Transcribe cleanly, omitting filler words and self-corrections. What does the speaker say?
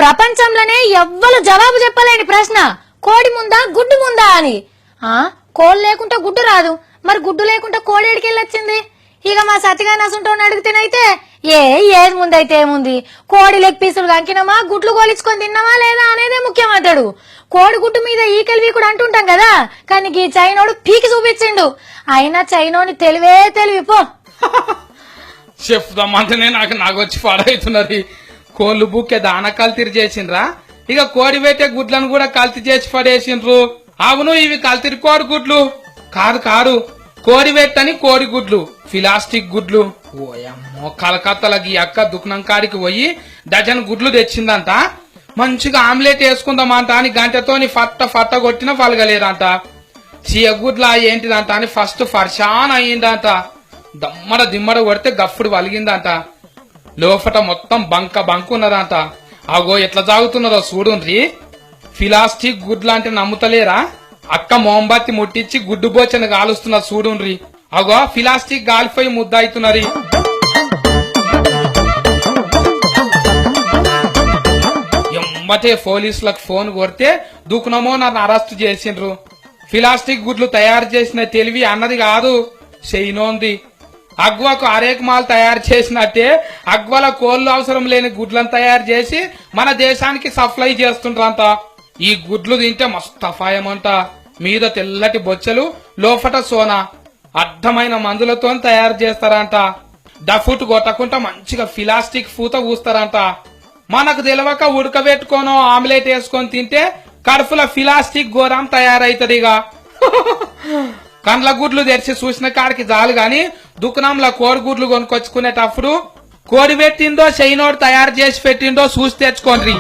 ప్రపంచంలోనే ఎవ్వరు జవాబు చెప్పలేని ప్రశ్న కోడి ముందా గుడ్డు ముందా అని. కోడి లేకుండా గుడ్డు రాదు, మరి గుడ్డు లేకుండా కోడి ఎడికెళ్ళొచ్చింది? ఇక మా సతిగాని అసుంటోని అడిగితేనైతే ఏది ముందైతే ఏముంది, కోడి లెగ్ పీసులు కంకినమా గుడ్లు కోలించుకొని తిన్నామా లేదా అనేదే ముఖ్యమంటాడు. కోడి గుడ్డు మీద ఈకలు వీకుడు అంటుంటాం కదా, కానీ ఈ చైనోడు పీకి చూపించిండు. అయినా చైనోని తెలివి పో. చెప్దామంటేనే నాకు వచ్చి పడవుతున్నది. కోళ్ళు బుక్కే దాన కల్తీరు చేసిండ్రా, ఇక కోడి పెట్టే గుడ్లను కూడా కల్తీ చేసి పడేసిండ్రు. అవును, ఇవి కల్తీరు కోడి గుడ్లు కాదు, కోడి పెట్టని కోడి గుడ్లు, ప్లాస్టిక్ గుడ్లు. ఓయమ్మో, కలకత్తలకి అక్క దుకాణం కాడికి పోయి డజన్ గుడ్లు తెచ్చిందంట. మంచిగా ఆమ్లెట్ వేసుకుందామంట అని గంటతోని ఫట్ట కొట్టిన పలగలేదంట. చీయ గుడ్ల ఏంటిదంట అని ఫస్ట్ ఫర్షాన్ అయ్యిందంట. దిమ్మడ కొడితే గప్పుడు వలిగిందంట. లోపట మొత్తం బంక ఉన్నదంట. అగో ఎట్లా సాగుతున్నదో చూడుండ్రి. ప్లాస్టిక్ గుడ్లు అంటే నమ్ముతలేరా? అక్క మోంబత్తి ముట్టించి గుడ్డు బోచను కాలుస్తున్న చూడుండ్రి. అగో ప్లాస్టిక్ గాలిపోయి ముద్ద అవుతున్నది. ఎమ్మటే పోలీసులకు ఫోన్ కొడితే దుకునమో నన్ను అరెస్ట్ చేసిండ్రు. ప్లాస్టిక్ గుడ్లు తయారు చేసిన తెలివి అన్నది కాదు, చేయనోంది. అగ్వకు అరేక్ మాల్ తయారు చేసినట్టే అగ్వల కోళ్లు అవసరం లేని గుడ్లను తయారు చేసి మన దేశానికి సప్లై చేస్తుండ్రంట. ఈ గుడ్లు తింటే మస్తు అపాయమంట. మీద తెల్లటి బొచ్చలు, లోపట సోనా, అడ్డమైన మందులతో తయారు చేస్తారంట. డఫుట్ కొట్టకుండా మంచిగా ప్లాస్టిక్ పూత పూస్తారంట. మనకు తెలవక ఉడకబెట్టుకోనో ఆమ్లెట్ వేసుకొని తింటే కడుపుల ప్లాస్టిక్ గోరం తయారైతదిగా. కండ్ల గుడ్లు తెరిచి చూసిన కాడికి చాలు గాని దుకాణంలో కోడి గుడ్లు కొనుక్కొచ్చుకునేటప్పుడు కోడి పెట్టిందో చైనోడు తయారు చేసి పెట్టిందో చూసి తెచ్చుకోండి.